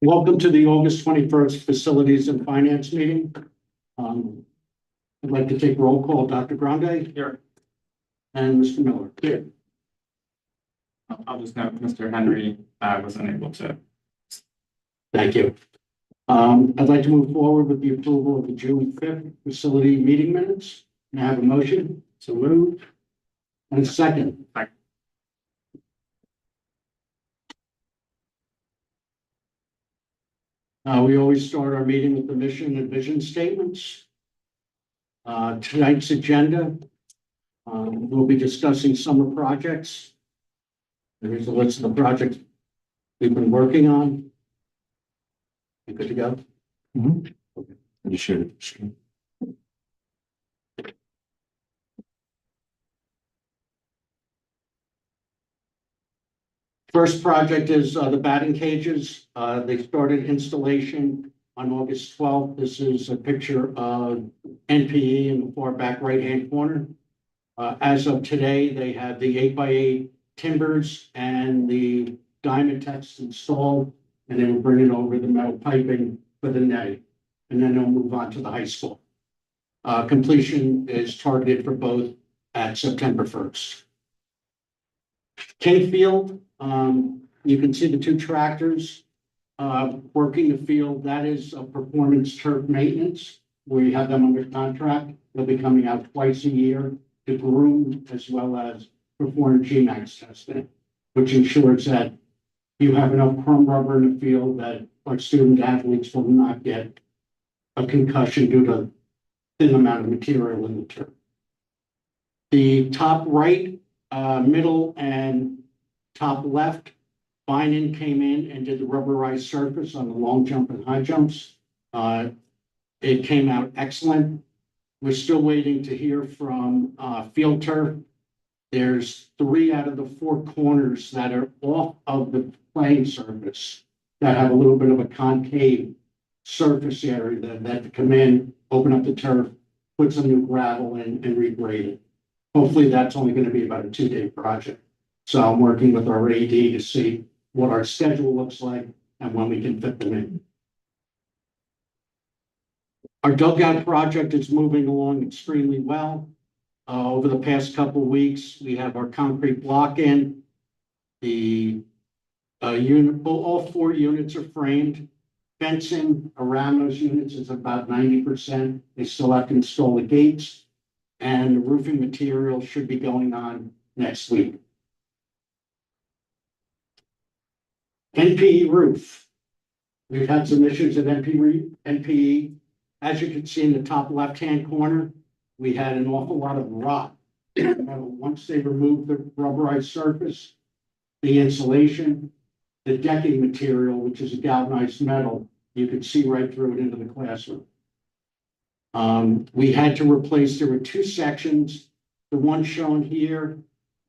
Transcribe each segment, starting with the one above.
Welcome to the August 21st Facilities and Finance meeting. I'd like to take roll call. Dr. Grande? Here. And Mr. Miller? Here. I'll just note Mr. Henry was unable to. Thank you. I'd like to move forward with the approval of the June 5th facility meeting minutes. Can I have a motion? So moved. And a second. Second. We always start our meeting with the mission and vision statements. Tonight's agenda, we'll be discussing summer projects. There's a list of the projects we've been working on. You good to go? Okay. You should. First project is the batting cages. They started installation on August 12th. This is a picture of NPE in the far back right-hand corner. As of today, they have the 8x8 timbers and the diamond text installed, and they will bring it over the metal piping for the netting, and then they'll move on to the high school. Completion is targeted for both at September 1st. King Field, you can see the two tractors working the field. That is a performance turf maintenance. We have them under contract. They'll be coming out twice a year to groom as well as perform G-Max testing, which ensures that you have enough chrome rubber in the field that our student athletes will not get a concussion due to thin amount of material in the turf. The top right, middle, and top left, Bynum came in and did the rubberized surface on the long jump and high jumps. It came out excellent. We're still waiting to hear from Field Turf. There's 3 out of the 4 corners that are off of the playing surface that have a little bit of a concave surface area that come in, open up the turf, put some new gravel in, and regrade it. Hopefully that's only going to be about a 2-day project. So I'm working with our AD to see what our schedule looks like and when we can fit them in. Our dugout project is moving along extremely well. Over the past couple of weeks, we have our concrete block in. The all 4 units are framed. Fencing around those units is about 90%. They still have to install the gates, and the roofing material should be going on next week. NPE roof. We've had some issues at NPE. As you can see in the top left-hand corner, we had an awful lot of rot. Once they removed the rubberized surface, the insulation, the decking material, which is a galvanized metal, you could see right through it into the classroom. We had to replace, there were 2 sections. The one shown here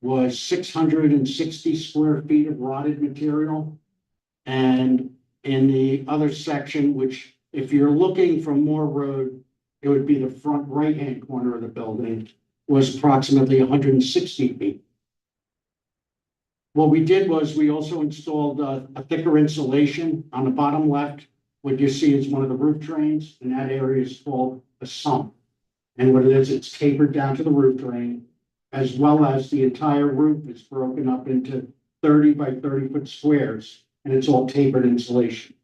was 660 square feet of rotted material. And in the other section, which if you're looking from Moore Road, it would be the front right-hand corner of the building, was approximately 160 feet. What we did was we also installed a thicker insulation on the bottom left. What you see is one of the roof drains, and that area is called a sump. And what it is, it's tapered down to the roof drain, as well as the entire roof is broken up into 30 by 30 foot squares, and it's all tapered insulation.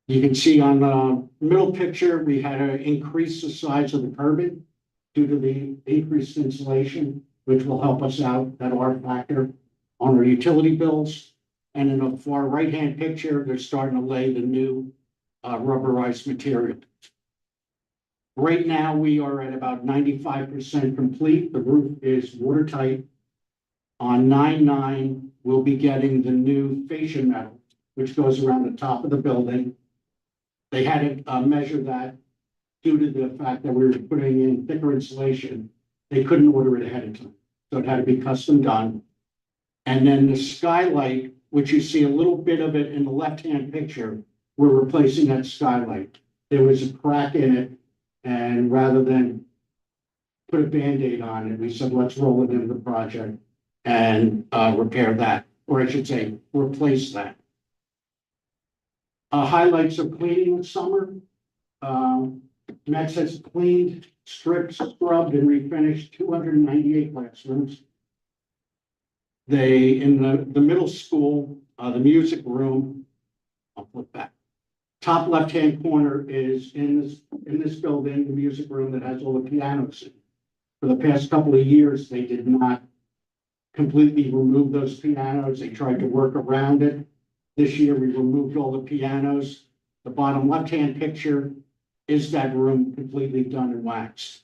You can see on the middle picture, we had to increase the size of the curbing due to the increased insulation, which will help us out at our factor on our utility bills. And in the far right-hand picture, they're starting to lay the new rubberized material. Right now, we are at about 95% complete. The roof is watertight. On 9/9, we'll be getting the new fascia metal, which goes around the top of the building. They had to measure that due to the fact that we were putting in thicker insulation. They couldn't order it ahead of time, so it had to be custom done. And then the skylight, which you see a little bit of it in the left-hand picture, we're replacing that skylight. There was a crack in it, and rather than put a Band-Aid on it, we said, let's roll it into the project and repair that, or I should say, replace that. Highlights of cleaning this summer. Max has cleaned, stripped, scrubbed, and refinished 298 classrooms. In the middle school, the music room, I'll flip back. Top left-hand corner is in this building, the music room that has all the pianos in. For the past couple of years, they did not completely remove those pianos. They tried to work around it. This year, we removed all the pianos. The bottom left-hand picture is that room completely done and waxed.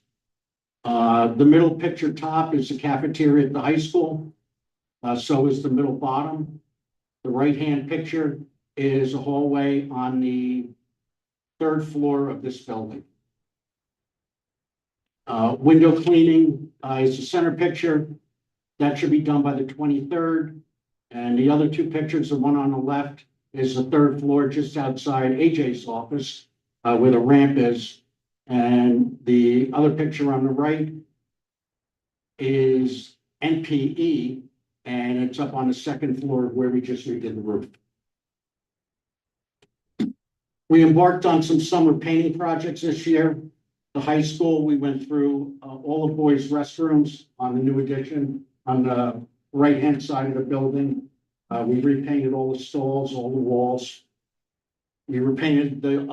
The middle picture top is the cafeteria at the high school. So is the middle bottom. The right-hand picture is a hallway on the 3rd floor of this building. Window cleaning is the center picture. That should be done by the 23rd. And the other two pictures, the one on the left is the 3rd floor just outside AJ's office, where the ramp is. And the other picture on the right is NPE, and it's up on the 2nd floor where we just redid the roof. We embarked on some summer painting projects this year. The high school, we went through all the boys' restrooms on the new addition on the right-hand side of the building. We repainted all the stalls, all the walls. We repainted the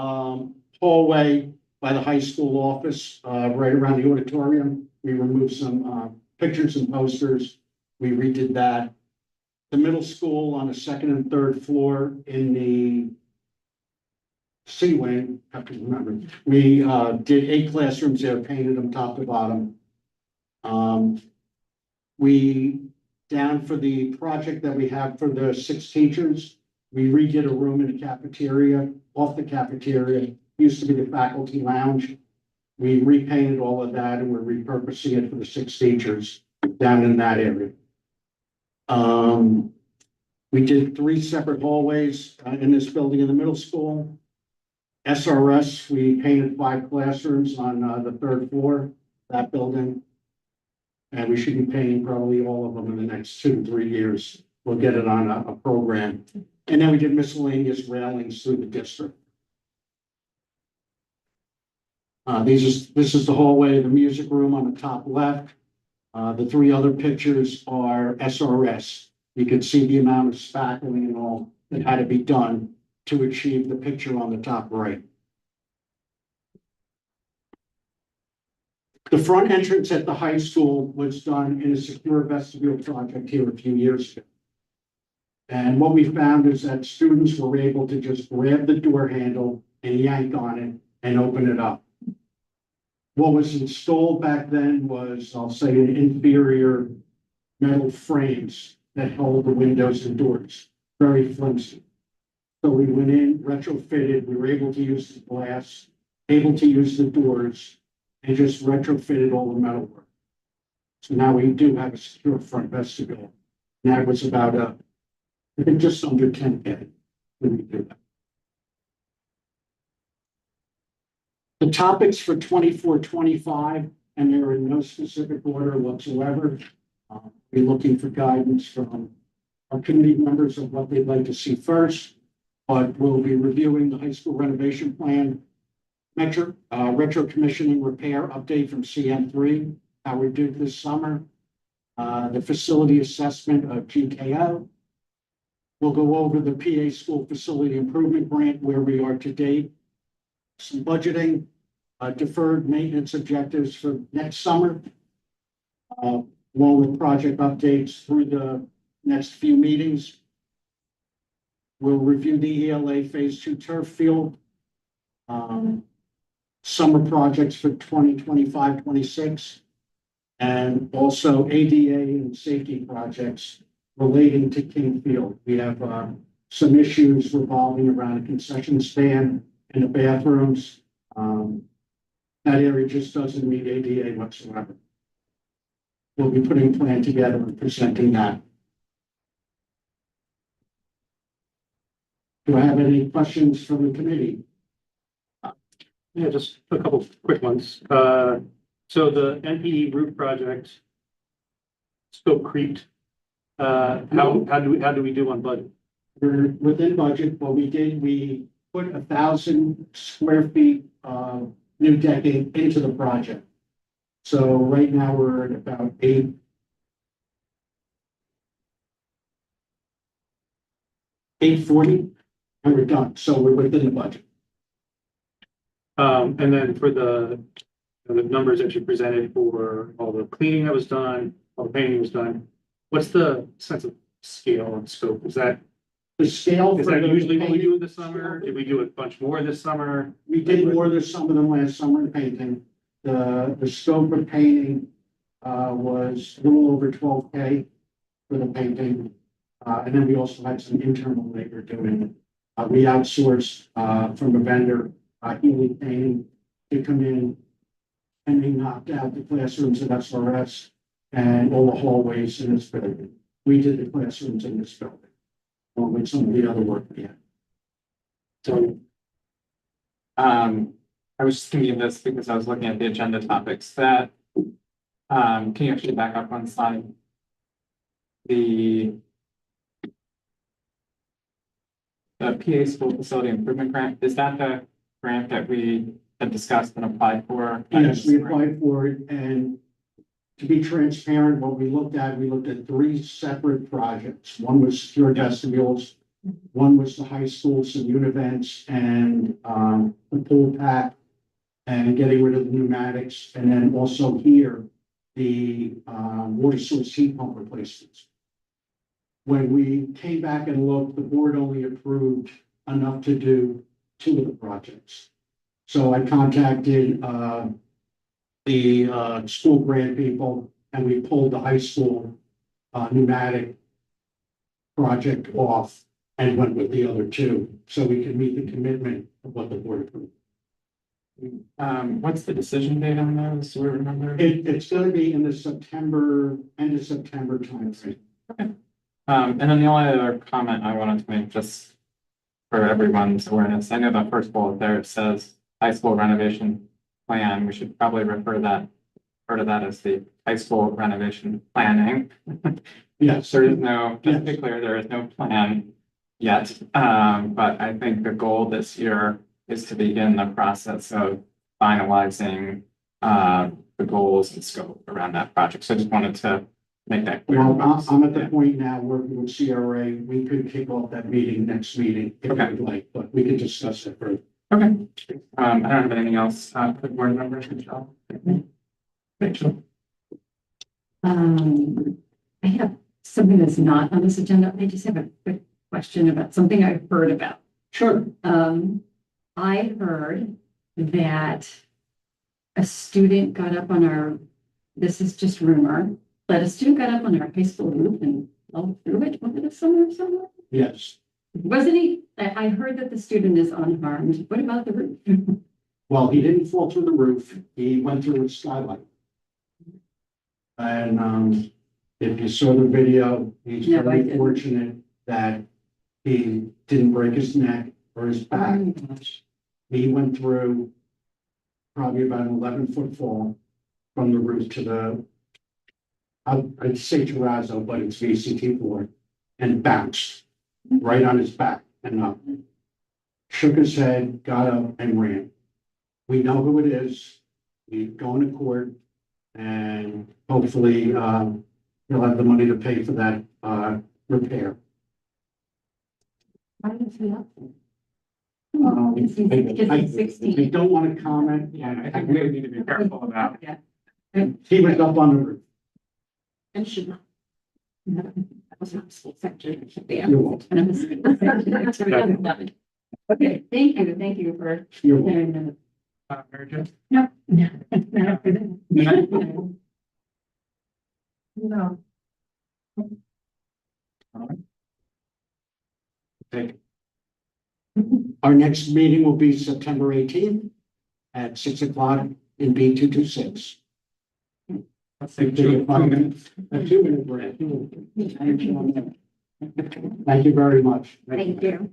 hallway by the high school office, right around the auditorium. We removed some pictures and posters. We redid that. The middle school on the 2nd and 3rd floor in the C wing, have to remember, we did 8 classrooms there, painted them top to bottom. We, down for the project that we have for the 6 teachers, we redid a room in the cafeteria, off the cafeteria, used to be the faculty lounge. We repainted all of that and we're repurposing it for the 6 teachers down in that area. We did 3 separate hallways in this building in the middle school. SRS, we painted 5 classrooms on the 3rd floor, that building. And we should be painting probably all of them in the next 2 to 3 years. We'll get it on a program. And then we did miscellaneous railings through the district. This is the hallway, the music room on the top left. The 3 other pictures are SRS. You can see the amount of spackling and all that had to be done to achieve the picture on the top right. The front entrance at the high school was done in a secure vestibule project here a few years ago. And what we found is that students were able to just grab the door handle and yank on it and open it up. What was installed back then was, I'll say, an inferior metal frames that held the windows and doors, very flimsy. So we went in, retrofitted, we were able to use the glass, able to use the doors, and just retrofitted all the metalwork. So now we do have a secure front vestibule. And that was about, I think just under 10K when we did that. The topics for 24-25, and they're in no specific order whatsoever. We're looking for guidance from our committee members of what they'd like to see first, but we'll be reviewing the high school renovation plan, retro commissioning repair update from CM3, how we do this summer, the facility assessment of GKO. We'll go over the PA school facility improvement grant, where we are to date, some budgeting, deferred maintenance objectives for next summer, along with project updates through the next few meetings. We'll review the ELA Phase 2 turf field, summer projects for 2025-26, and also ADA and safety projects relating to King Field. We have some issues revolving around a concession stand and the bathrooms. That area just doesn't meet ADA whatsoever. We'll be putting a plan together and presenting that. Do I have any questions from the committee? Yeah, just a couple quick ones. So the NPE roof project scope creeped. How do we do on budget? We're within budget. What we did, we put 1,000 square feet of new decking into the project. So right now we're at about 840, and we're done. So we're within the budget. And then for the numbers that you presented for all the cleaning that was done, all the painting was done, what's the sense of scale and scope? Is that The scale. Is for that the usually what we do in the painting- summer? Did we do a bunch more this summer? We did more this summer than last summer in painting. The scope of painting was a little over 12K for the painting. And then we also had some internal labor doing it. We outsourced from a vendor, Healy Painting, to come in, and they knocked out the classrooms at SRS and all the hallways in this building. We did the classrooms in this building, along with some of the other work we had. So, I was just thinking of this because I was looking at the agenda topics that, can you actually back up one slide? The PA school facility improvement grant, is that the grant that we had discussed and applied for? Yes, we applied for it, and to be transparent, what we looked at 3 separate projects. One was secure vestibules, one was the high school, some unit events, and the pool pack, and getting rid of the pneumatics, and then also here, the water source heat pump replacements. When we came back and looked, the board only approved enough to do 2 of the projects. So I contacted the school grant people, and we pulled the high school pneumatic project off and went with the other 2, so we could meet the commitment of what the board approved. What's the decision date on those? Do we remember? It's gonna be in the end of September timeframe. And then the only other comment I wanted to make, just for everyone's awareness, I know that first bullet there, it says high school renovation plan. We should probably refer to that as the high school renovation planning. Yes, There is no, just to be clear, there is no plan yet. But I think the goal this year is to begin the process of finalizing the goals and scope around that project. So I just wanted to make that clear. well, I'm at the point now working with CRA, we could kick off that meeting next meeting if Okay. you'd like, but we could discuss it further. Okay. I don't have anything else for the board members, Michelle. Rachel. I have something that's not on this agenda. I just have a quick question about something I've heard about. Sure. I heard that a student got up on our, this is just rumor, but a student got up on our high school roof and fell through it over the summer somewhere. Yes. Wasn't he? I heard that the student is unharmed. What about the roof? Well, he didn't fall through the roof. He went through a skylight. And if you saw the video, he's No, I very didn't. fortunate that he didn't break his neck or his back. Oh, gosh. He went through probably about an 11-foot fall from the roof to the, I'd say terrazzo, but it's VCT board, and bounced right on his back and up. Shook his head, got up and ran. We know who it is. We go into court and hopefully he'll have the money to pay for that repair. Why is he up? Um, Because he's I 16. don't want to comment. Yeah, I think we need to be careful about. Yeah. He was up on the roof. And should not. No, that was not school section. It should be. You're welcome. And I'm a school section. Okay, thank you for You're welcome. sharing that. Mary Jo? No, no, no, for that. No. Take. Our next meeting will be September 18th at 6 o'clock in B226. Let's take 2 minutes. A 2-minute break. Thank you very much. Thank you.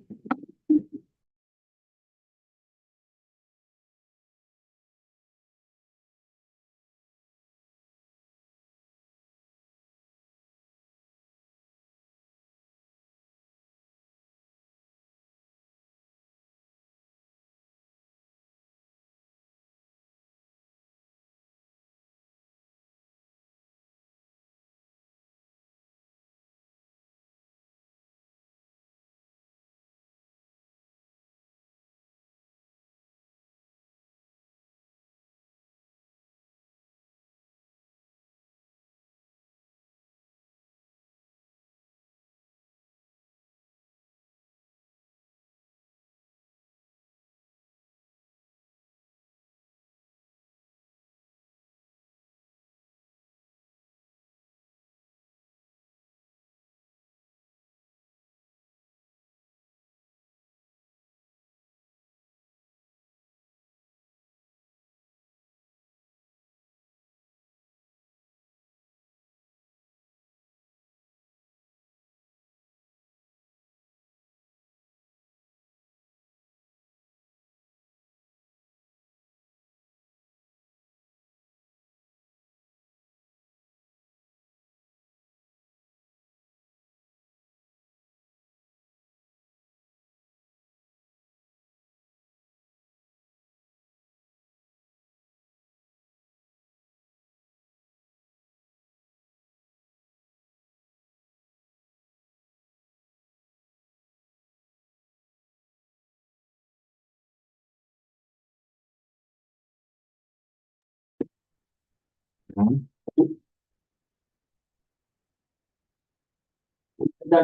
Dr.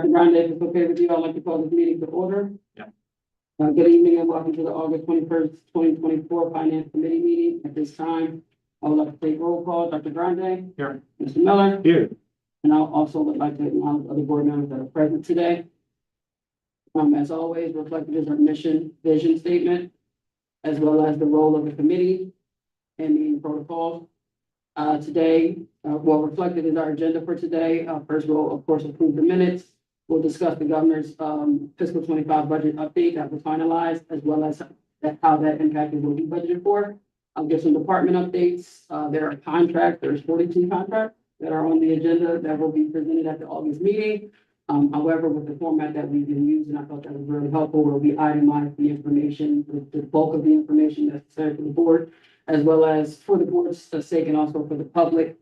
Grande, if it's okay with you, I'd like to call this meeting to order. Yeah. Good evening and welcome to the August 21st, 2024 Finance Committee meeting. At this time, I would like to take roll call. Dr. Grande. Here. Mr. Miller. Here. And I also would like to acknowledge other board members that are present today. As always, reflected is our mission, vision statement, as well as the role of the committee and meeting protocol. Today, reflected is our agenda for today. First, we'll of course approve the minutes. We'll discuss the governor's fiscal 25 budget update that was finalized, as well as how that impacted what we budgeted for. I'll give some department updates. There are contracts. There's 42 contracts that are on the agenda that will be presented at the August meeting. However, with the format that we've been using, I thought that was very helpful, where we itemize the information, the bulk of the information necessary for the board, as well as for the board's sake and also for the public.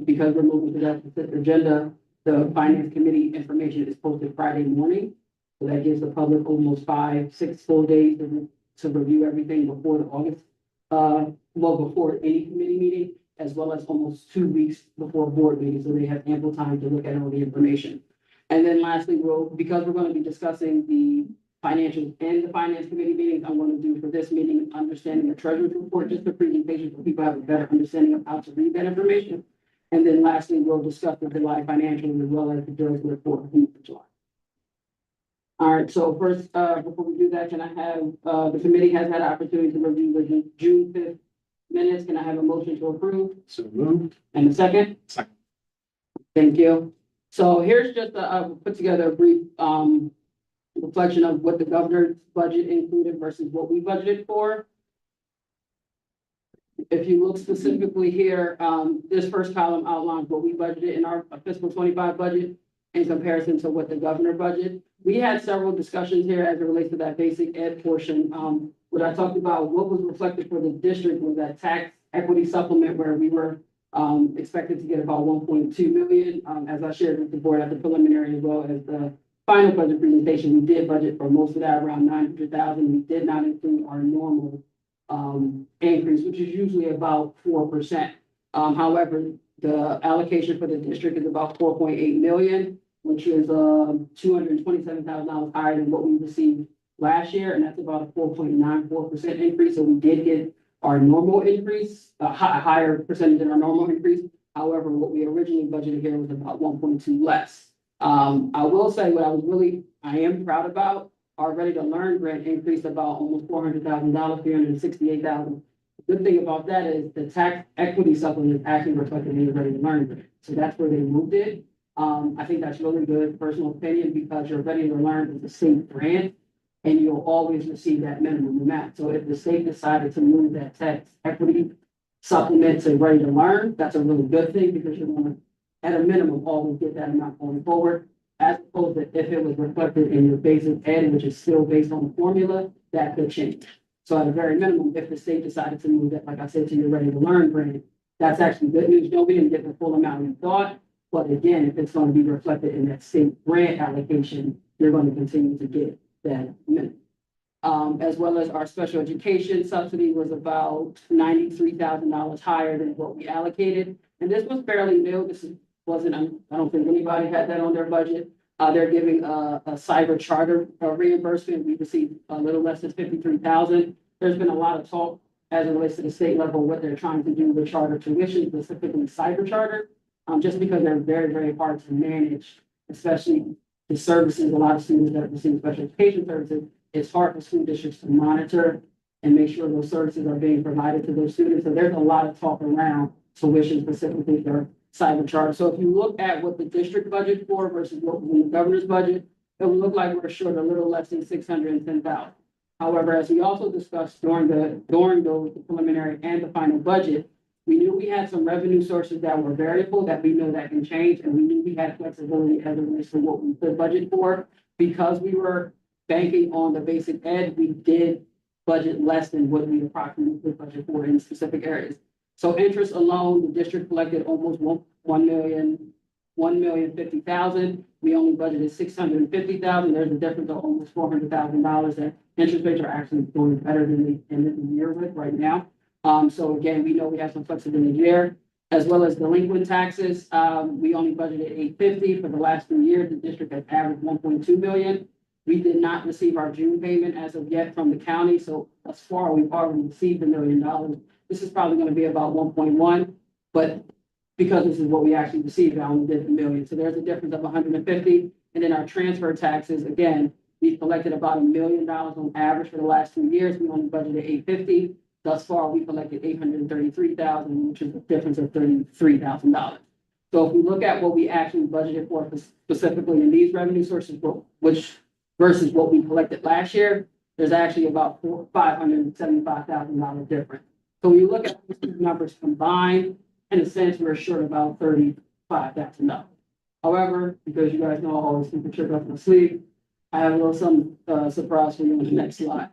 Because we're moving to that specific agenda, the finance committee information is posted Friday morning. So that gives the public almost 5-6 full days to review everything before the August, before any committee meeting, as well as almost 2 weeks before board meeting. So they have ample time to look at all the information. And then lastly, because we're going to be discussing the financials and the finance committee meetings, I'm going to do for this meeting, understanding the treasurer's report, just a presentation so people have a better understanding of how to read that information. And then lastly, we'll discuss the July financials as well as the July report for July. All right, so first, before we do that, can I have, the committee has had an opportunity to review the June 5th minutes. Can I have a motion to approve? So moved. And a second? Second. Thank you. So here's just put together a brief reflection of what the governor's budget included versus what we budgeted for. If you look specifically here, this first column outlines what we budgeted in our fiscal 25 budget in comparison to what the governor budgeted. We had several discussions here as it relates to that basic ed portion. What I talked about, what was reflected for the district was that tax equity supplement where we were expected to get about 1.2 million. As I shared with the board at the preliminary as well as the final budget presentation, we did budget for most of that, around 900,000. We did not include our normal increase, which is usually about 4%. However, the allocation for the district is about 4.8 million, which is $227,000 higher than what we received last year, and that's about a 4.94% increase. So we did get our normal increase, a higher percentage than our normal increase. However, what we originally budgeted here was about 1.2 less. I will say what I am proud about, our Ready to Learn grant increased about almost $400,000, $368,000. The good thing about that is the tax equity supplement is actually reflected in the Ready to Learn grant. So that's where they moved it. I think that's really good, personal opinion, because your Ready to Learn is a state grant and you'll always receive that minimum amount. So if the state decided to move that tax equity supplement to Ready to Learn, that's a really good thing because you're going to, at a minimum, always get that amount going forward. As opposed to if it was reflected in your basic ed, which is still based on the formula, that could change. So at a very minimum, if the state decided to move that, like I said, to your Ready to Learn grant, that's actually good news. Nobody didn't get the full amount you thought. But again, if it's going to be reflected in that state grant allocation, you're going to continue to get that minimum. As well as our special education subsidy was about $93,000 higher than what we allocated. And this was fairly new. I don't think anybody had that on their budget. They're giving a cyber charter reimbursement. We received a little less than $53,000. There's been a lot of talk as it relates to the state level, what they're trying to do with charter tuition, specifically cyber charter, just because they're very, very hard to manage, especially the services. A lot of students that receive special education services, it's hard for school districts to monitor and make sure those services are being provided to those students. So there's a lot of talk around tuition specifically for cyber charter. So if you look at what the district budget for versus what was in the governor's budget, it would look like we're short a little less than 610,000. However, as we also discussed during the preliminary and the final budget, we knew we had some revenue sources that were variable that we know that can change, and we knew we had flexibility as it relates to what we could budget for. Because we were banking on the basic ed, we did budget less than what we approximately could budget for in specific areas. So interest alone, the district collected almost 1,050,000. We only budgeted 650,000. There's a difference of almost $400,000 that interest rates are actually doing better than they ended the year with right now. So again, we know we have some flexibility there. As well as delinquent taxes, we only budgeted $850. For the last 2 years, the district has averaged $1.2 million. We did not receive our June payment as of yet from the county, so thus far, we've already received $1 million. This is probably gonna be about 1.1, but because this is what we actually received, I only did $1 million. So there's a difference of 150. And then our transfer taxes, again, we collected about $1 million on average for the last 2 years. We only budgeted $850. Thus far, we collected $833,000, which is a difference of $33,000. So if we look at what we actually budgeted for specifically in these revenue sources, which versus what we collected last year, there's actually about $575,000 difference. So when you look at these numbers combined, in a sense, we're short about $35,000. However, because you guys know I always keep a trick up my sleeve, I have a little some surprise for you on the next slide.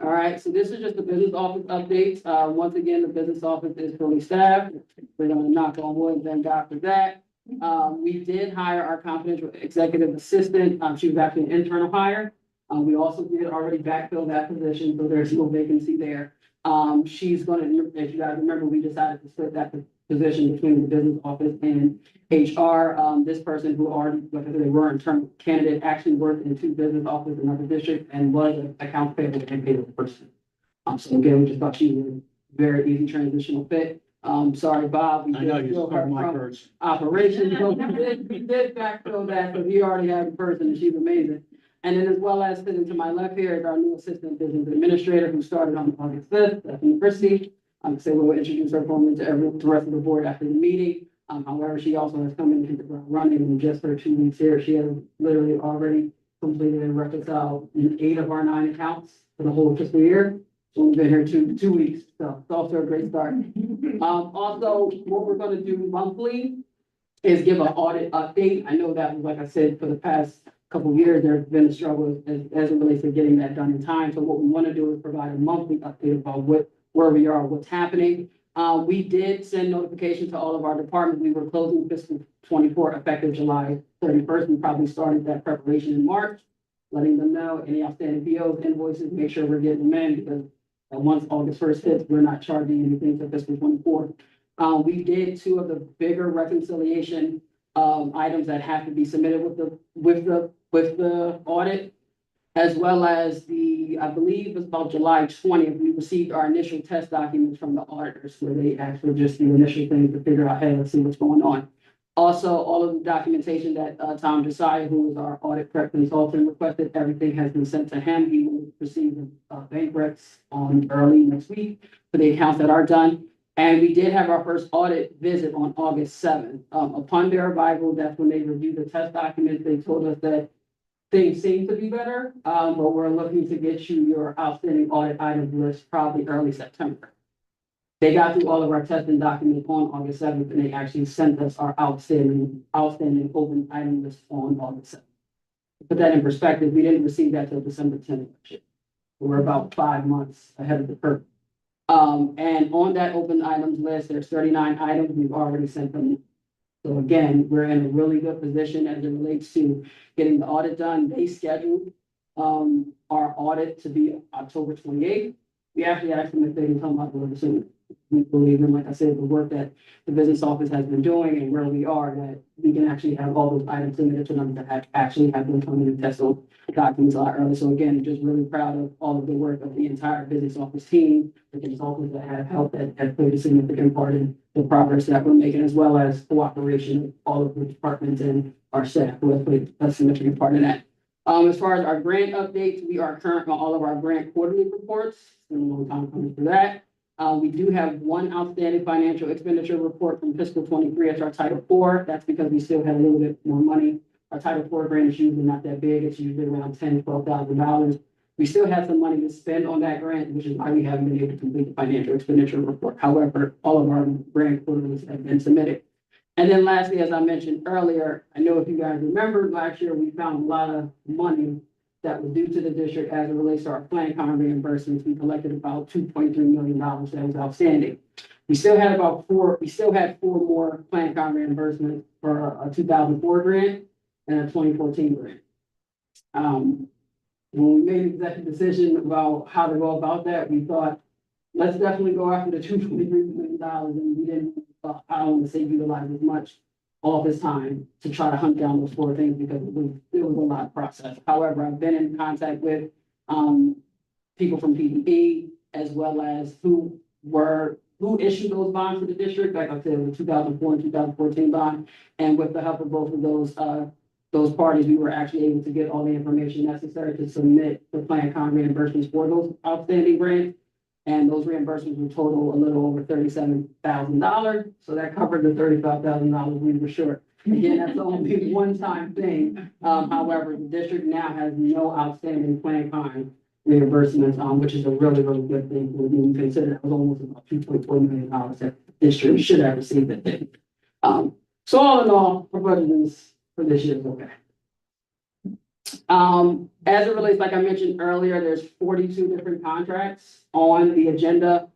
All right, so this is just the business office updates. Once again, the business office is fully staffed. We're gonna knock on wood, thank God for that. We did hire our confidential executive assistant. She was actually an internal hire. We also did already backfill that position, so there's no vacancy there. She's gonna, if you guys remember, we decided to split that position between the business office and HR. This person who already, like I said, they were internal candidate, actually worked in 2 business offices in another district and was an accounts payable and payable person. So again, we just thought she was a very easy transitional fit. Sorry, Bob. We I know did you fill her stole my from birds. Operations, but we did backfill that, so we already have a person and she's amazing. And then as well as sitting to my left here is our new assistant business administrator who started on August 5th at the university. So we'll introduce her formally to the rest of the board after the meeting. However, she also has come in and hit the ground running in just her 2 weeks here. She has literally already completed and reconciled 8 of our 9 accounts for the whole fiscal year. So we've been here 2 weeks, so it's off to a great start. Also, what we're gonna do monthly is give an audit update. I know that, like I said, for the past couple of years, there's been a struggle as it relates to getting that done in time. So what we want to do is provide a monthly update about where we are, what's happening. We did send notification to all of our departments. We were closing fiscal 24 effective July 31st. We probably started that preparation in March, letting them know any outstanding POs, invoices, make sure we're getting them in because once August 1st hits, we're not charging anything for fiscal 24. We did 2 of the bigger reconciliation items that have to be submitted with the audit, as well as I believe it was about July 20th, we received our initial test documents from the auditors, where they actually just the initial thing to figure out, hey, let's see what's going on. Also, all of the documentation that Tom Josiah, who is our audit prep consultant, requested, everything has been sent to him. He will receive bank recs on early next week for the accounts that are done. And we did have our first audit visit on August 7th. Upon their arrival, that's when they reviewed the test documents. They told us that things seem to be better, but we're looking to get you your outstanding audit item list probably early September. They got through all of our testing documents on August 7th, and they actually sent us our outstanding open item list on August 7th. To put that in perspective, we didn't receive that till December 10th. We're about 5 months ahead of the curve. And on that open items list, there's 39 items. We've already sent them. So again, we're in a really good position as it relates to getting the audit done. They scheduled our audit to be October 28th. We actually asked them if they can come up with it soon. We believe in, like I said, the work that the business office has been doing and where we are, that we can actually have all those items submitted to them that actually have been coming to test those documents a lot early. So again, just really proud of all of the work of the entire business office team, the consultants that have helped, that have played a significant part in the progress that we're making, as well as cooperation of all of the departments and our staff who have played a significant part in that. As far as our grant updates, we are current on all of our grant quarterly reports. It's been a long time coming for that. We do have one outstanding financial expenditure report from fiscal 23 as our Title IV. That's because we still have a little bit more money. Our Title IV grant is usually not that big. It's usually around $10,000 to $12,000. We still have some money to spend on that grant, which is why we haven't been able to complete the financial expenditure report. However, all of our grant quarterlies have been submitted. And then lastly, as I mentioned earlier, I know if you guys remember last year, we found a lot of money that was due to the district as it relates to our plan con reimbursements. We collected about $2.3 million that was outstanding. We still had 4 more plan con reimbursements for a 2004 grant and a 2014 grant. When we made the executive decision about how to go about that, we thought, let's definitely go after the $2.3 million, and we didn't I don't want to say utilize as much office time to try to hunt down those four things because it was a lot of process. However, I've been in contact with, people from PDB as well as who issued those bonds for the district, like I said, the 2004 and 2014 bond. And with the help of both of those parties, we were actually able to get all the information necessary to submit the plan con reimbursements for those outstanding grants. And those reimbursements were total a little over $37,000. So that covered the $35,000 we were short. Again, that's only a one-time thing. However, the district now has no outstanding plan con reimbursements, which is a really, really good thing. When you consider it was almost about $2.4 million that the district should have received it. So all in all, our budget is for this year is okay. As it relates, like I mentioned earlier, there's 42 different contracts on the agenda.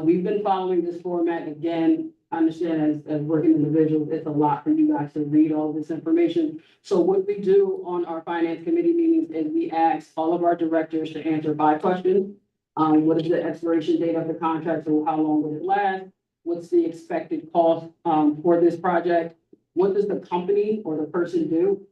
We've been following this format. Again, I understand as working individuals, it's a lot for you guys to read all this information. So what we do on our finance committee meetings is we ask all of our directors to answer 5 questions. What is the expiration date of the contract? So how long will it last? What's the expected cost for this project? What does the company or the person do?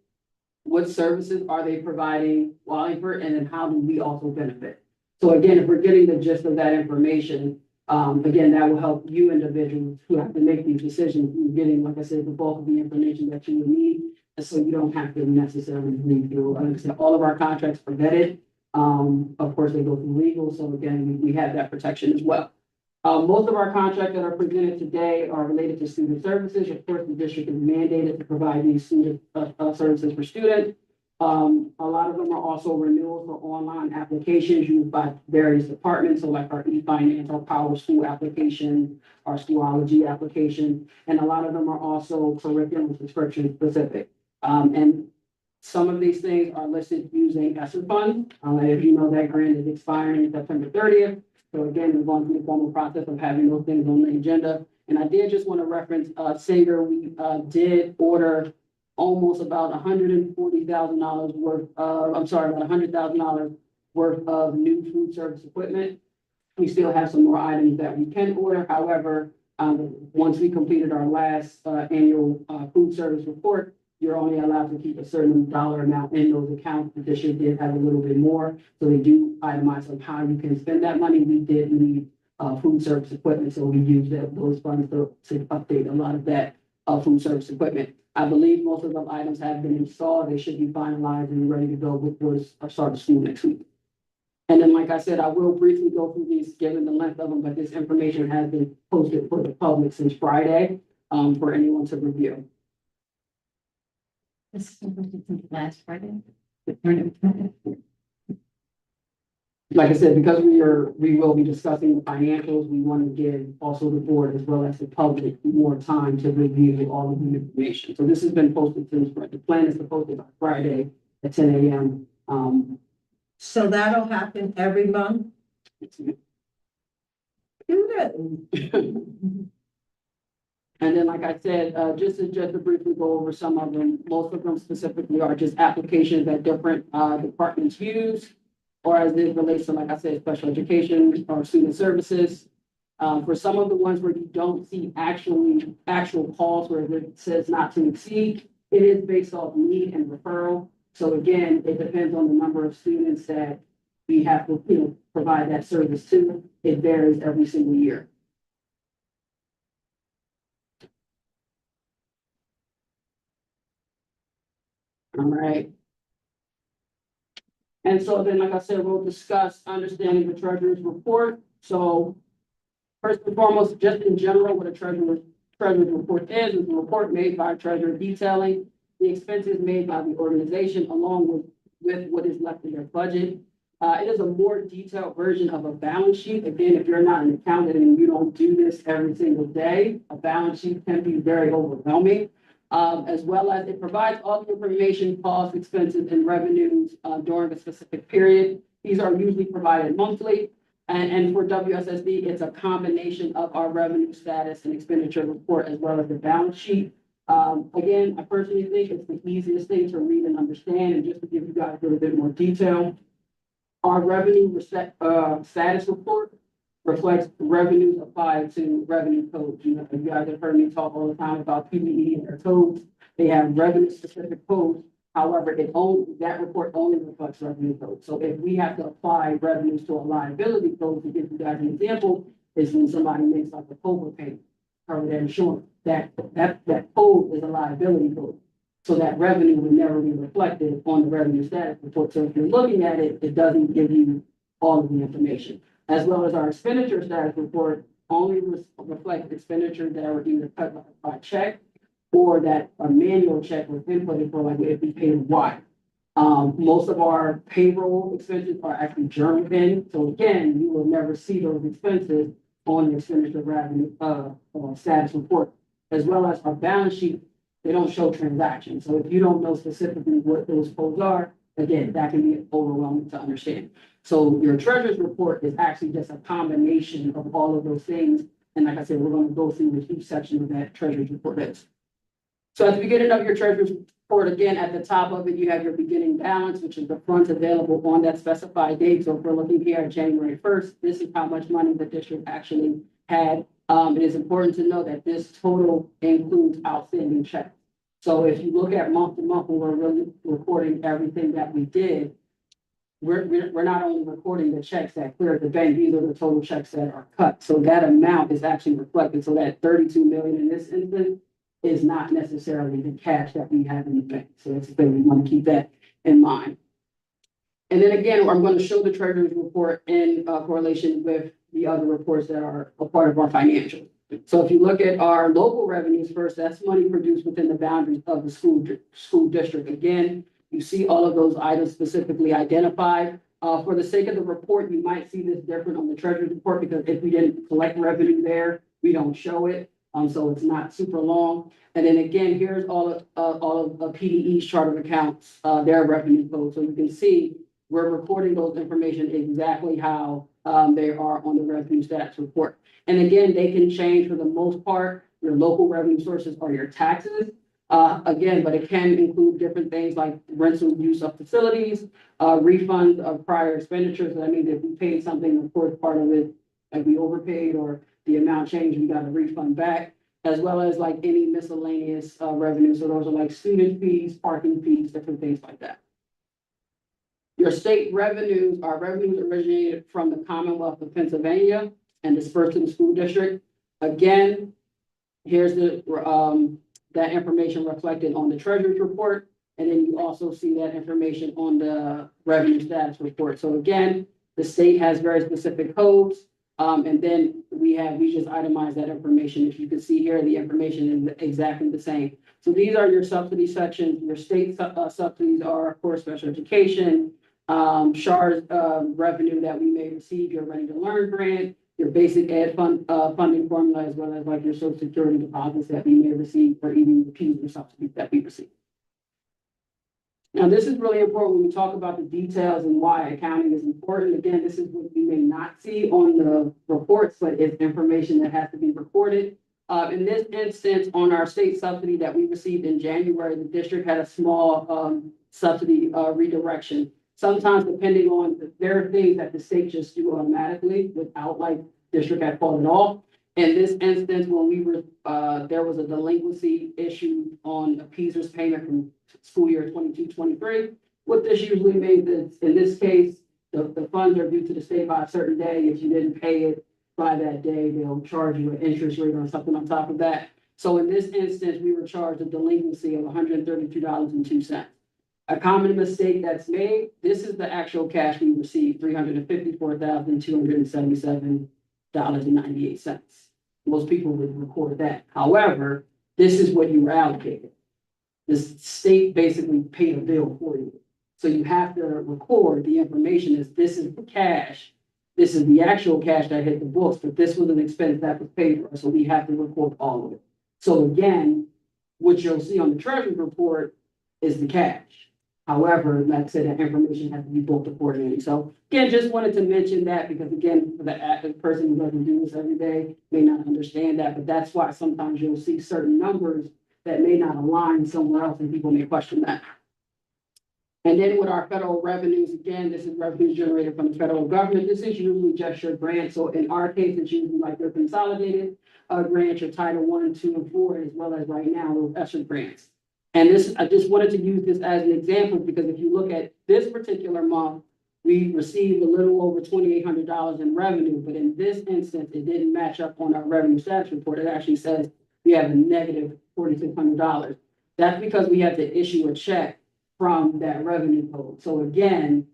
What services are they providing Wallingford? And then how do we also benefit? So again, if we're getting the gist of that information, again, that will help you individuals who have to make these decisions. You're getting, like I said, the bulk of the information that you would need. And so you don't have to necessarily read through. Like I said, all of our contracts are vetted. Of course, they go through legal. So again, we have that protection as well. Most of our contracts that are presented today are related to student services. Of course, the district is mandated to provide these student services for students. A lot of them are also renewals for online applications used by various departments. So like our e-finance, our Power School application, our Schoology application, and a lot of them are also curriculum subscription specific. And some of these things are listed using ESSER funds. As you know, that grant is expiring September 30th. So again, we're going through the formal process of having those things on the agenda. And I did just want to reference, Sager, we did order almost about $140,000 worth of, I'm sorry, about $100,000 worth of new food service equipment. We still have some more items that we can order. However, once we completed our last annual food service report, you're only allowed to keep a certain dollar amount in those accounts. This year did have a little bit more. So they do itemize on how you can spend that money. We did need food service equipment. So we used those funds to update a lot of that food service equipment. I believe most of those items have been installed. They should be finalized and ready to go before start of school next week. And then, like I said, I will briefly go through these given the length of them, but this information has been posted for the public since Friday for anyone to review. This was last Friday. Like I said, because we will be discussing the financials, we want to give also the board as well as the public more time to review all of the information. So this has been posted since the plan is to post it by Friday at 10 a.m. So that'll happen every month? And then, like I said, just to briefly go over some of them, most of them specifically are just applications that different departments use, or as it relates to, like I said, special education or student services. For some of the ones where you don't see actual calls where it says not to exceed, it is based off need and referral. So again, it depends on the number of students that we have to, provide that service to. It varies every single year. All right. And so then, like I said, we'll discuss understanding the treasurer's report. So first and foremost, just in general, what a treasurer's report is a report made by a treasurer detailing the expenses made by the organization along with what is left in their budget. It is a more detailed version of a balance sheet. Again, if you're not an accountant and you don't do this every single day, a balance sheet can be very overwhelming. As well as it provides all the information, costs, expenses, and revenues during a specific period. These are usually provided monthly. And for WSSD, it's a combination of our revenue status and expenditure report as well as the balance sheet. Again, I personally think it's the easiest thing to read and understand. And just to give you guys a little bit more detail, our revenue status report reflects revenues applied to revenue codes. You know, you guys have heard me talk all the time about PDE and their codes. They have revenue specific codes. However, that report only reflects revenue codes. So if we have to apply revenues to a liability code, to give you guys an example, is when somebody makes like a COBRA payment, cover their insurance, that code is a liability code. So that revenue would never be reflected on the revenue status report. So if you're looking at it, it doesn't give you all of the information. As well as our expenditure status report only reflects expenditures that are either cut by check or that a manual check was inputted for, like if we paid wire. Most of our payroll expenses are actually journaled in. So again, you will never see those expenses on the expenditure revenue status report, as well as our balance sheet. They don't show transactions. So if you don't know specifically what those codes are, again, that can be overwhelming to understand. So your treasurer's report is actually just a combination of all of those things. And like I said, we're going to go through with each section of that treasurer's report is. So at the beginning of your treasurer's report, again, at the top of it, you have your beginning balance, which is the funds available on that specified date. So if we're looking here at January 1st, this is how much money the district actually had. It is important to know that this total includes outstanding checks. So if you look at month to month, when we're really recording everything that we did, we're not only recording the checks that cleared the bank, these are the total checks that are cut. So that amount is actually reflected. So that 32 million in this instance is not necessarily the cash that we have in the bank. So it's we want to keep that in mind. And then again, I'm going to show the treasurer's report in correlation with the other reports that are a part of our financials. So if you look at our local revenues first, that's money produced within the boundaries of the school district. Again, you see all of those items specifically identified. For the sake of the report, you might see this different on the treasurer's report because if we didn't collect revenue there, we don't show it. So it's not super long. And then again, here's all of PDE's chart of accounts, their revenue code. So you can see we're recording those information exactly how they are on the revenue status report. And again, they can change for the most part. Your local revenue sources are your taxes. Again, but it can include different things like rental use of facilities, refunds of prior expenditures. That means if we paid something, of course, part of it, like we overpaid or the amount changed, we got a refund back, as well as like any miscellaneous revenue. So those are like student fees, parking fees, different things like that. Your state revenues are revenues originated from the Commonwealth of Pennsylvania and dispersed to the school district. Again, here's the that information reflected on the treasurer's report. And then you also see that information on the revenue status report. So again, the state has very specific codes. And then we just itemize that information. If you can see here, the information is exactly the same. So these are your subsidy sections. Your state subsidies are, of course, special education, SHAR's revenue that we may receive, your Ready to Learn grant, your basic ed funding formula, as well as like your social security deposits that we may receive, or even the PUSE subsidies that we receive. Now, this is really important when we talk about the details and why accounting is important. Again, this is what you may not see on the reports, but it's information that has to be recorded. In this instance, on our state subsidy that we received in January, the district had a small subsidy redirection. Sometimes, depending on, there are things that the state just do automatically without like district had called it off. In this instance, when we were, there was a delinquency issue on a PSERS payment from school year 22-23. What this usually means is, in this case, the funds are due to the state by a certain day. If you didn't pay it by that day, they'll charge you an interest rate or something on top of that. So in this instance, we were charged a delinquency of $132.02. A common mistake that's made, this is the actual cash we received, $354,277.98. Most people would record that. However, this is what you were allocated. The state basically paid a bill for you. So you have to record the information as this is the cash. This is the actual cash that hit the books, but this was an expense that was paid for, so we have to record all of it. So again, what you'll see on the treasurer's report is the cash. However, like I said, that information has to be booked accordingly. So again, just wanted to mention that because again, for the person who doesn't do this every day may not understand that, but that's why sometimes you'll see certain numbers that may not align somewhere else and people may question that. And then with our federal revenues, again, this is revenue generated from the federal government. This is usually just your grant. So in our case, it's usually like your consolidated grant, your Title I, II, and IV, as well as right now, those ESSER grants. And this, I just wanted to use this as an example because if you look at this particular month, we received a little over $2,800 in revenue, but in this instance, it didn't match up on our revenue status report. It actually says we have a negative $4,600. That's because we had to issue a check from that revenue code. So again,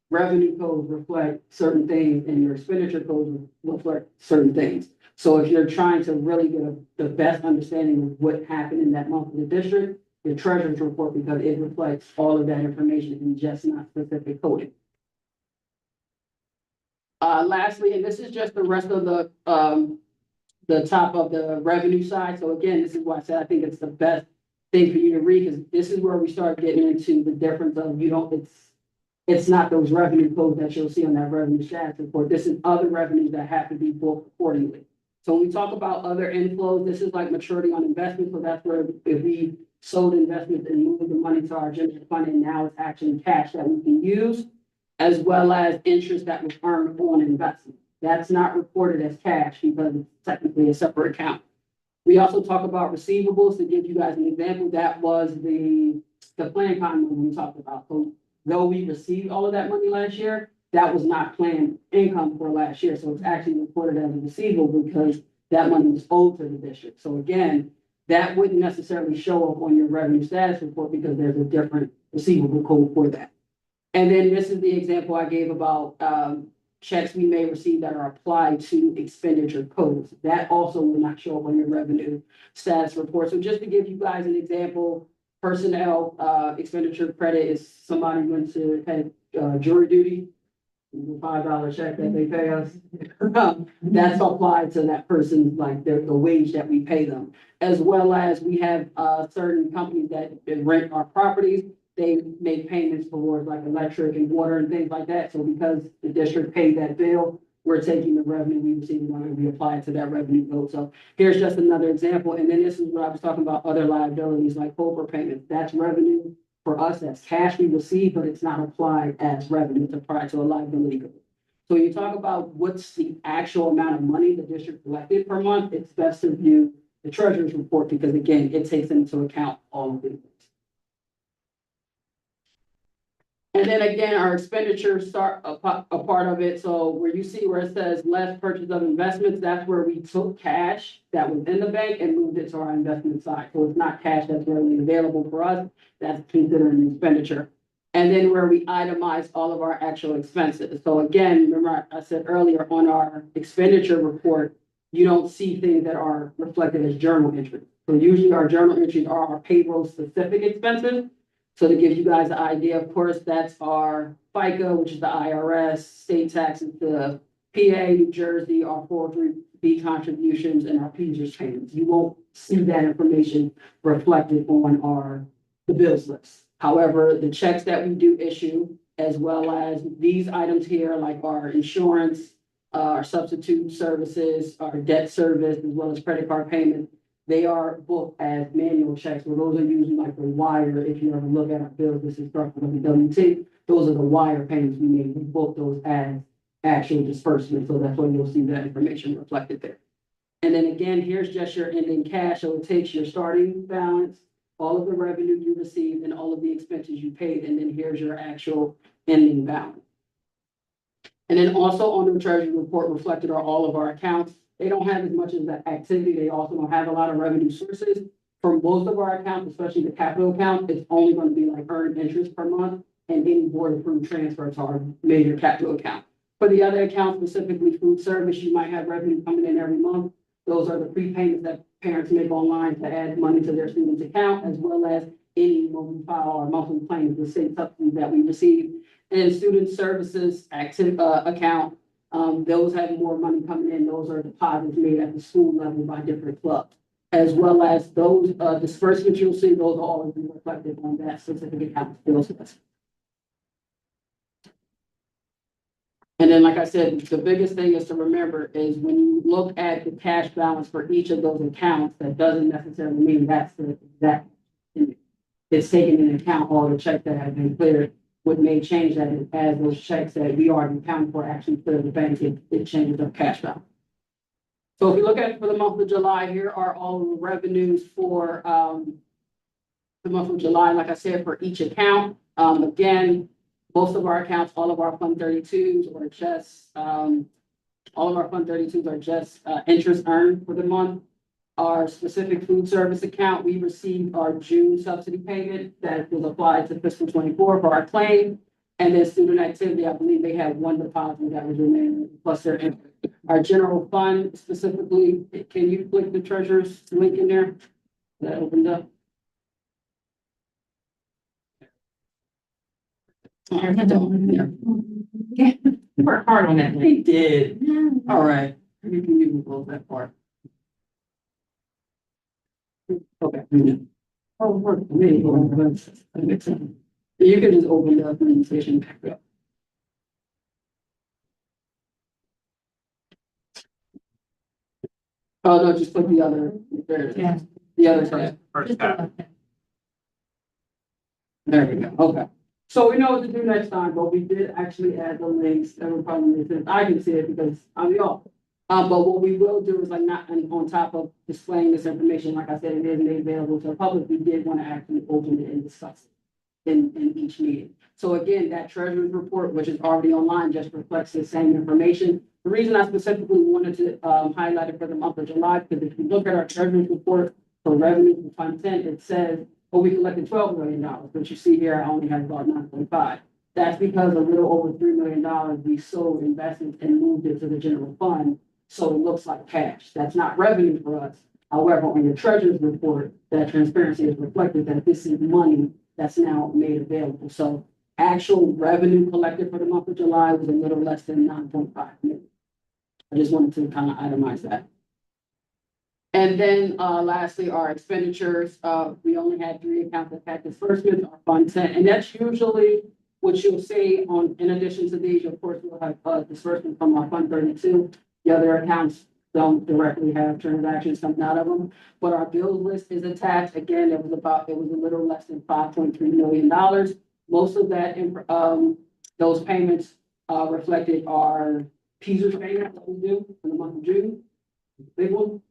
revenue codes reflect certain things and your expenditure codes reflect certain things. So if you're trying to really get the best understanding of what happened in that month in the district, your treasurer's report, because it reflects all of that information and just not specific coding. Lastly, and this is just the rest of the top of the revenue side. So again, this is why I said I think it's the best thing for you to read, because this is where we start getting into the difference of, it's not those revenue codes that you'll see on that revenue status report. This is other revenues that have to be booked accordingly. So when we talk about other inflows, this is like maturity on investment. So that's where if we sold investments and moved the money to our general fund, and now it's actually cash that we can use, as well as interest that was earned on investment. That's not reported as cash because it's technically a separate account. We also talk about receivables. To give you guys an example, that was the plan con money we talked about. So though we received all of that money last year, that was not planned income for last year. So it's actually reported as a receivable because that money was owed to the district. So again, that wouldn't necessarily show up on your revenue status report because there's a different receivable code for that. And then this is the example I gave about checks we may receive that are applied to expenditure codes. That also will not show up on your revenue status report. So just to give you guys an example, personnel expenditure credit is somebody went to had jury duty, the $5 check that they pay us. That's applied to that person, like the wage that we pay them. As well as we have certain companies that rent our properties. They make payments towards like electric and water and things like that. So because the district paid that bill, we're taking the revenue we received and we apply it to that revenue code. So here's just another example. And then this is what I was talking about, other liabilities like COBRA payments. That's revenue for us. That's cash we receive, but it's not applied as revenue. It's applied to a liability code. So you talk about what's the actual amount of money the district collected per month. It's best to view the treasurer's report because again, it takes into account all of these. And then again, our expenditures start a part of it. So where you see where it says less purchase of investments, that's where we took cash that was in the bank and moved it to our investment side. So it's not cash that's readily available for us. That's considered an expenditure. And then where we itemize all of our actual expenses. So again, remember I said earlier on our expenditure report, you don't see things that are reflected as journal entries. So usually our journal entries are our payroll specific expenses. So to give you guys an idea, of course, that's our FICA, which is the IRS, state taxes, the PA, New Jersey, our 403B contributions, and our PGers payments. You won't see that information reflected on the bill slips. However, the checks that we do issue, as well as these items here, like our insurance, our substitute services, our debt service, as well as credit card payments, they are booked as manual checks. So those are usually like the wire. If you ever look at our bills, this is from the WT. Those are the wire payments we made. We book those as actual disbursements. So that's why you'll see that information reflected there. And then again, here's just your ending cash. So it takes your starting balance, all of the revenue you received, and all of the expenses you paid. And then here's your actual ending balance. And then also on the treasury report reflected are all of our accounts. They don't have as much as that activity. They also don't have a lot of revenue sources. For most of our accounts, especially the capital account, it's only going to be like earned interest per month and any board approved transfer to our major capital account. For the other accounts, specifically food service, you might have revenue coming in every month. Those are the prepayments that parents make online to add money to their student's account, as well as any when we file our monthly claims, the state subsidies that we receive. And student services active account. Those have more money coming in. Those are deposits made at the school level by different clubs, as well as those disbursements you'll see. Those are all reflected on that specific account. And then, like I said, the biggest thing is to remember is when you look at the cash balance for each of those accounts, that doesn't necessarily mean that's the exact. It's taking into account all the checks that have been cleared what may change that is as those checks that we already accounted for actually clear the bank, it changes up cash balance. So if you look at it for the month of July, here are all the revenues for, the month of July, like I said, for each account. Again, most of our accounts, all of our Fund 32s are just, all of our Fund 32s are just, interest earned for the month. Our specific food service account, we received our June subsidy payment that was applied to fiscal 24 for our claim. And then student activity, I believe they had one deposit that was remaining plus their interest. Our general fund specifically, can you click the treasurer's link in there? That opened up. Work hard on that. They did. All right. You can close that part. Okay. Oh, work. Maybe. That makes sense. You can just open the presentation back up. Oh, no, just put the other, there it is. Yeah. The other side. First tab. There we go. Okay. So we know what to do next time, but we did actually add the links. That would probably make sense. I can see it because I'm the author. But what we will do is like not on top of displaying this information, like I said, it is made available to the public. We did want to actually open it and discuss it in each meeting. So again, that treasurer's report, which is already online, just reflects the same information. The reason I specifically wanted to highlight it for the month of July, because if you look at our treasurer's report for revenue from Fund 10, it says, well, we collected $12 million, but you see here, I only have about 9.5. That's because a little over $3 million we sold investments and moved it to the general fund. So it looks like cash. That's not revenue for us. However, on your treasurer's report, that transparency is reflected that this is money that's now made available. So actual revenue collected for the month of July was a little less than 9.5 million. I just wanted to kind of itemize that. And then lastly, our expenditures, we only had 3 accounts that had disbursements, our Fund 10, and that's usually what you'll see on, in addition to these, of course, we'll have disbursement from our Fund 32. The other accounts don't directly have transactions coming out of them, but our bills list is attached. Again, it was a little less than $5.3 million. Most of that, those payments reflected our PSERS payment that we do in the month of June, big one.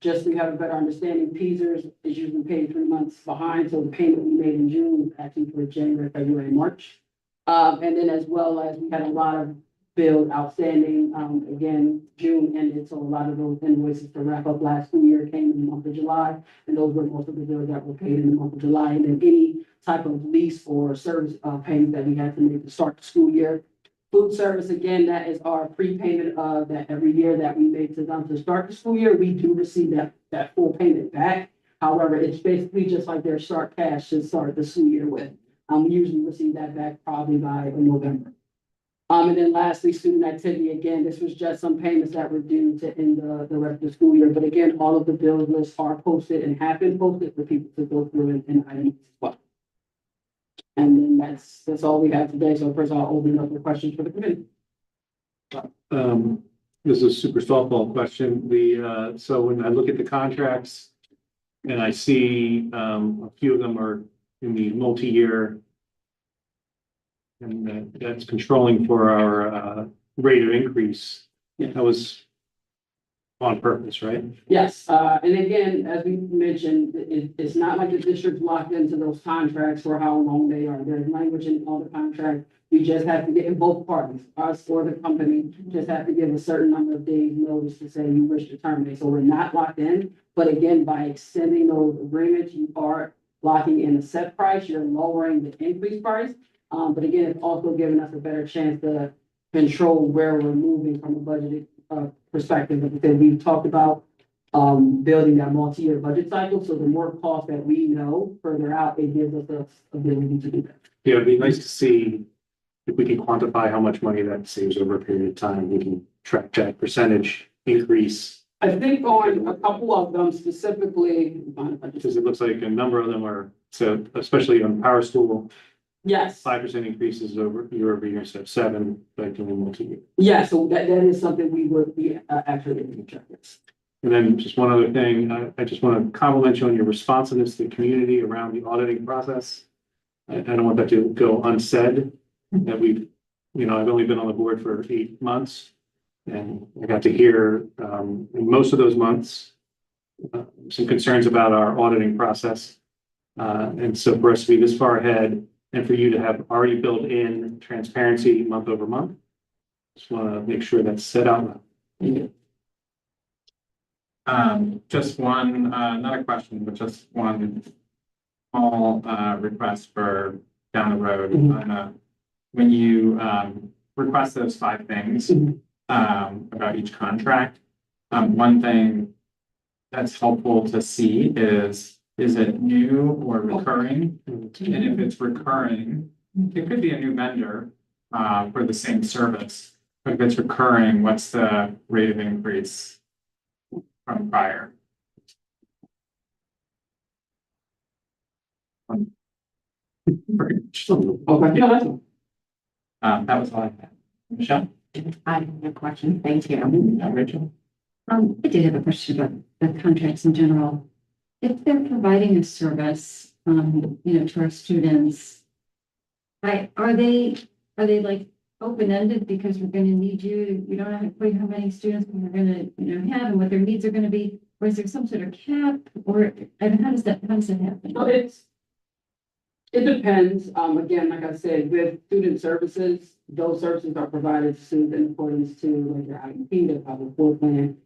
Just so you have a better understanding, PSERS is usually paid 3 months behind, so the payment we made in June was actually for January, February, March. And then as well as we had a lot of bills outstanding, again, June ended, so a lot of those invoices to wrap up last school year came in the month of July, and those were most of the bills that were paid in the month of July, and then any type of lease or service payment that we had to make to start the school year. Food service, again, that is our prepayment that every year that we make to them to start the school year, we do receive that full payment back. However, it's basically just like their start cash to start the school year with. We usually receive that back probably by November. And then lastly, student activity, again, this was just some payments that were due to end the rest of the school year. But again, all of the bill lists are posted and have been posted for people to go through and items as well. And then that's all we have today. So first I'll open up the questions for the committee. This is a super softball question. So when I look at the contracts and I see a few of them are in the multi-year, and that's controlling for our rate of increase. Yeah. That was on purpose, right? Yes, and again, as we mentioned, it's not like the district's locked into those contracts for how long they are. There's language in all the contracts. You just have to get in both parties, us or the company, just have to give a certain number of days notice to say you wish to terminate. So we're not locked in, but again, by extending those agreements, you are locking in a set price, you're lowering the increased price. But again, it's also giving us a better chance to control where we're moving from a budgeted perspective. Because we've talked about building that multi-year budget cycle. So the more cost that we know further out, it gives us the ability to do that. Yeah, it'd be nice to see if we can quantify how much money that saves over a period of time. We can track that percentage increase. I think on a couple of them specifically, Because it looks like a number of them are, so especially on Power School, yes. 5% increases over year instead of 7, like doing multi-year. Yeah, so that is something we would be actually in the future. Yes. And then just one other thing, I just want to compliment you on your responsiveness to the community around the auditing process. I don't want that to go unsaid, that we've, I've only been on the board for 8 months. And I got to hear, in most of those months, some concerns about our auditing process. And so for us to be this far ahead and for you to have already built in transparency month over month, just want to make sure that's set out. Just one, not a question, but just one small, request for down the road. When you, request those 5 things, about each contract, one thing that's helpful to see is it new or recurring? And if it's recurring, it could be a new vendor, for the same service. But if it's recurring, what's the rate of increase from prior? Okay, yeah, that's all. That was all I had. Michelle? I have a question. Thank you. Rachel? I did have a question about the contracts in general. If they're providing a service, to our students, are they like open-ended because we're gonna need you, we don't have quite how many students we're gonna, have and what their needs are gonna be? Or is there some sort of cap or, how does that happen? Well, it depends. Again, like I said, with student services, those services are provided to students in accordance to like your IEP, their public floor plan.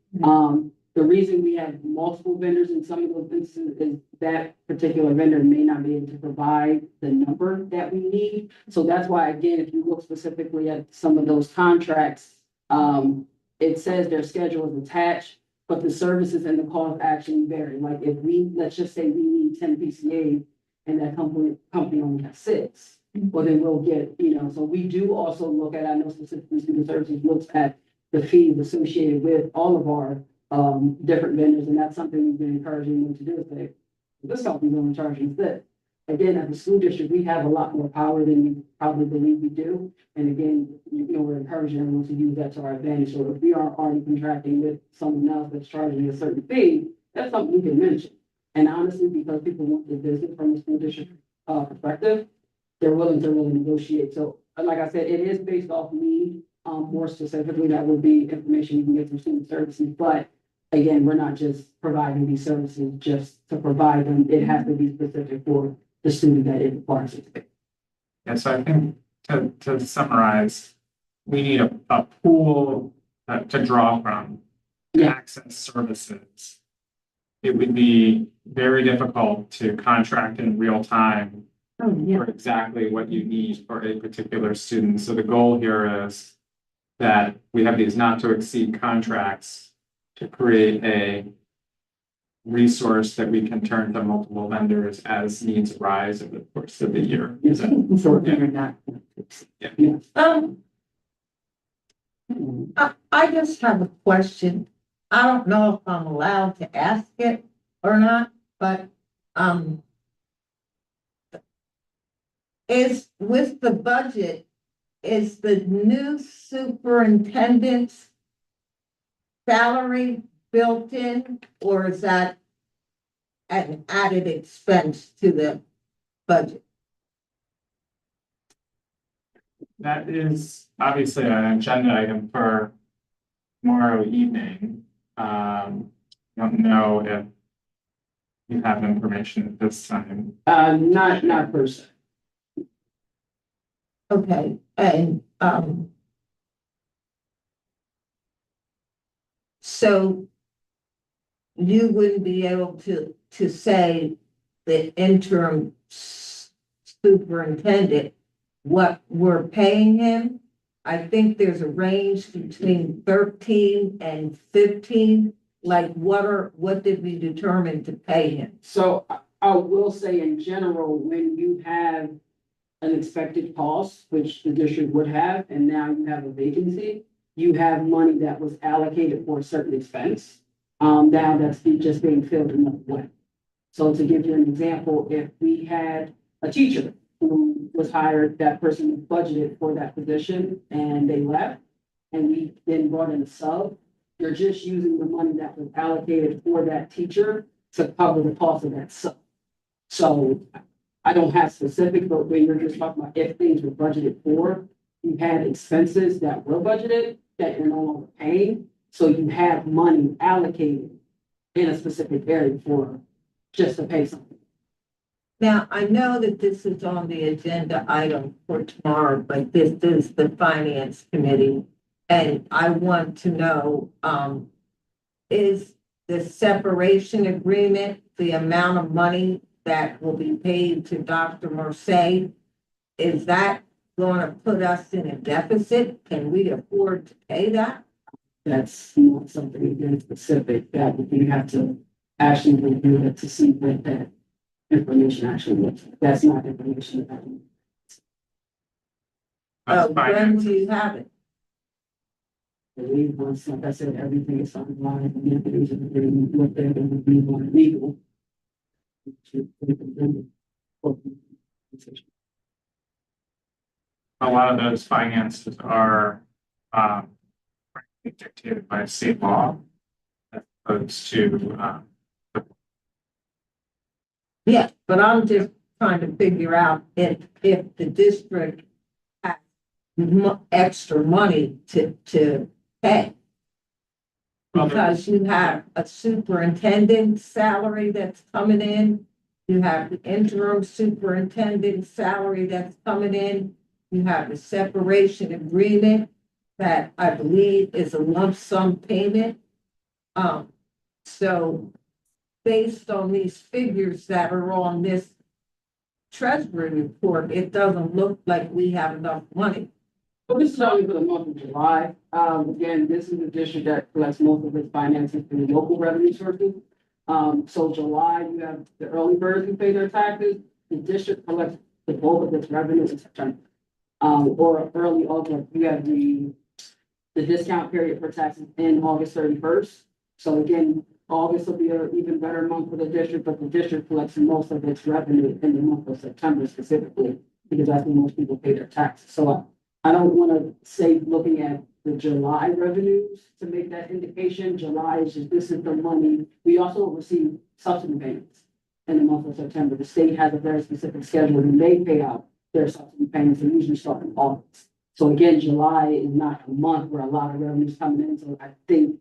The reason we have multiple vendors in some of those instances is that particular vendor may not be able to provide the number that we need. So that's why, again, if you look specifically at some of those contracts, it says their schedule is attached, but the services and the cost actually vary. Like if let's just say we need 10 PCA and that company only has 6, well, then we'll get, so we do also look at, I know specifically student services looks at the fees associated with all of our different vendors, and that's something we've been encouraging them to do. Is say, this company's only charging this. Again, as a school district, we have a lot more power than you probably believe we do. And again, we're encouraging everyone to use that to our advantage. So if we are already contracting with someone else that's charging a certain fee, that's something we can mention. And honestly, because people want the business from a school district perspective, they're willing to really negotiate. So like I said, it is based off need. More specifically, that would be information you can get from student services. But again, we're not just providing these services just to provide them. It has to be specific for the student that it requires it to be. Yeah, so I think to summarize, we need a pool to draw from to access services. It would be very difficult to contract in real time for exactly what you need for a particular student. So the goal here is that we have these not to exceed contracts to create a resource that we can turn to multiple vendors as needs arise over the course of the year. I just have a question. I don't know if I'm allowed to ask it or not, but, is with the budget, is the new superintendent's salary built in, or is that an added expense to the budget? That is obviously an agenda item for tomorrow evening. Don't know if you have information at this time. Not per se. Okay, and, so you wouldn't be able to say the interim superintendent what we're paying him? I think there's a range between 13 and 15. Like what did we determine to pay him? So I will say in general, when you have an expected cost, which the district would have, and now you have a vacancy, you have money that was allocated for a certain expense. Now that's just being filled another way. So to give you an example, if we had a teacher who was hired, that person was budgeted for that position and they left, and we then brought in a sub, you're just using the money that was allocated for that teacher to cover the cost of that sub. So I don't have specific, but when you're just talking about if things were budgeted for, you had expenses that were budgeted that you're no longer paying. So you have money allocated in a specific area for just to pay something. Now, I know that this is on the agenda item for tomorrow, but this is the finance committee. And I want to know, is the separation agreement, the amount of money that will be paid to Dr. Merced, is that going to put us in a deficit? Can we afford to pay that? That's not something again specific that we have to actually review it to see what that information actually looks like. That's not information that That's When finance. do you have it? I believe once, like I said, everything is online, and the information that we looked at and would be more legal. A lot of those finances are, dictated by state law. As opposed to, Yeah, but I'm just trying to figure out if the district has extra money to pay. Well, Because you have a superintendent salary that's coming in, you have the interim superintendent salary that's coming in, you have the separation agreement that I believe is a lump sum payment. So based on these figures that are on this treasury report, it doesn't look like we have enough money. Well, this is only for the month of July. Again, this is the district that collects most of its finances through local revenue sources. So July, you have the early birds who pay their taxes. The district collects the bulk of its revenue in September. Or early August, you have the discount period for taxes in August 31st. So again, August will be an even better month for the district, but the district collects most of its revenue in the month of September specifically, because that's when most people pay their taxes. So I don't want to say looking at the July revenues to make that indication. July is just, this is the money. We also receive subsidy payments in the month of September. The state has a very specific schedule and they pay out their subsidy payments and usually start in August. So again, July is not a month where a lot of revenue is coming in. So I think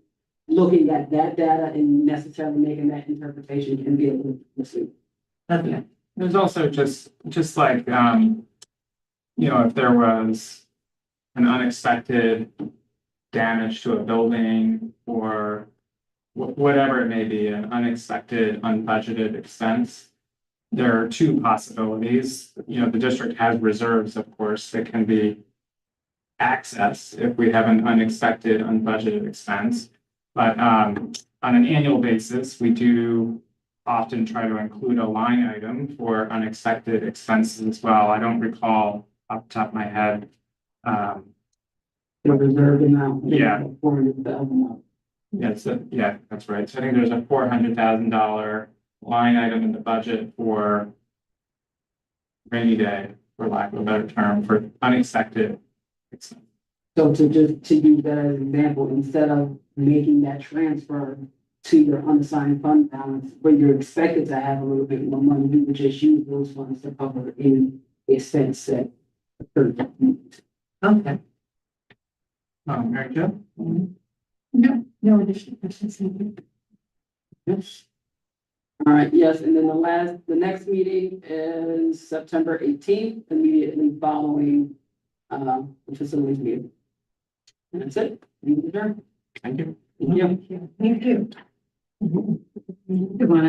looking at that data and necessarily making that interpretation can be a little misleading. Okay. there's also just like, if there was an unexpected damage to a building or whatever it may be, an unexpected, unbudgeted expense, there are two possibilities. The district has reserves, of course, that can be accessed if we have an unexpected, unbudgeted expense. But on an annual basis, we do often try to include a line item for unexpected expenses as well. I don't recall off the top of my head. The reserve amount. Yeah. $400,000. Yeah, that's right. So I think there's a $400,000 line item in the budget for rainy day, for lack of a better term, for unexpected expense. So to use that as an example, instead of making that transfer to your unassigned fund balance, where you're expected to have a little bit more money, you would just use those funds to cover any expense that occurred. Okay. Mary Jo? No additional questions. Thank you. Yes. All right, yes, and then the next meeting is September 18th, immediately following the facilities meeting. And that's it. You can adjourn. Thank you. Thank you. Thank you. You want to